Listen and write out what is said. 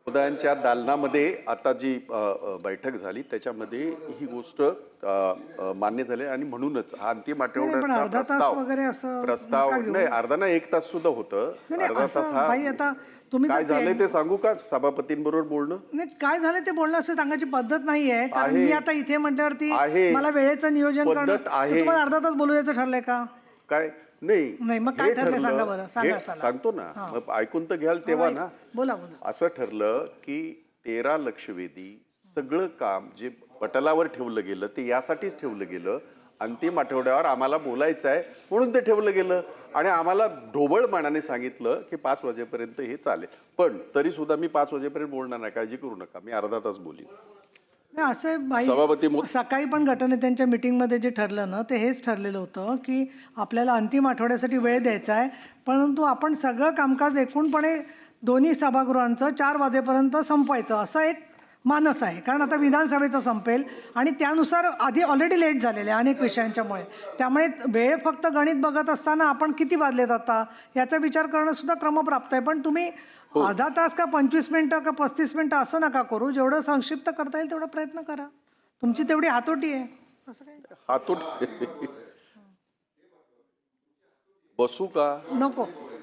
मुद्द्यांच्या दालनामध्ये आता जी बैठक झाली त्याच्यामध्ये ही गोष्ट मान्य झाली आणि म्हणूनच हा अंतिम नाही, नाही, पण आठवड्याचा अर्धा तास वगैरे असं प्रस्ताव नका घेऊ. नाही, अर्धा नाही 1 तास सुद्धा होतं. नाही, नाही, अर्धा तास असं बाई आता तुम्ही काय जर झालंय ते- ते सांगू का सभापतींबरोबर बोलणं नाही, काय झालं ते बोलणं असं सांगायची पद्धत नाहीये, कारण आहे. मी आता इथे म्हटल्यावरती आहे. मला वेळेचं नियोजन करणं पद्धत तर आहे. तुम्हाला अर्धा तास बोलू द्यायचं ठरलंय का? काय नाही नाही, मग काय हे ठरलंय सांगा ठरलं बरं, सांगा हे चला. सांगतो ना हां. मग ऐकून तर घ्याल तेव्हा ना. बोला बोला. असं ठरलं की 13 लक्षवेधी सगळं काम जे पटलावर ठेवलं गेलं ते यासाठीच ठेवलं गेलं. अंतिम आठवड्यावर आम्हाला बोलायचं आहे म्हणून ते ठेवलं गेलं आणि आम्हाला ढोबळ मानाने सांगितलं की 5 वाजेपर्यंत हे चालेल. पण तरी सुद्धा मी 5 वाजेपर्यंत बोलणार नाही, काळजी करू नका, मी अर्धा तास बोलीन. नाही, असं बाई सभापती सकाळी पण गटनेत्यांच्या मीटिंगमध्ये जे ठरलं ना ते हेच ठरलेलं होतं की आपल्याला अंतिम आठवड्यासाठी वेळ द्यायचा आहे, परंतु आपण सगळं कामकाज एकूणपणे दोन्ही सभागृहांचं 4 वाजेपर्यंत संपवायचं असं एक मानस आहे. कारण आता विधानसभेचं संपेल आणि त्यानुसार आधी ऑलरेडी लेट झालेले आहे अनेक विषयांच्यामुळे, त्यामुळे वेळ फक्त गणित बघत असताना आपण किती वाजलेत आता याचा विचार करणं सुद्धा क्रमप्राप्त आहे. पण तुम्ही अर्धा तास का 25 मिनिटं का 35 मिनिटं असं नका करू, जेवढं संक्षिप्त करता येईल तेवढा प्रयत्न करा, तुमची तेवढी हातोटी आहे. असं काय हातून बसू का नको.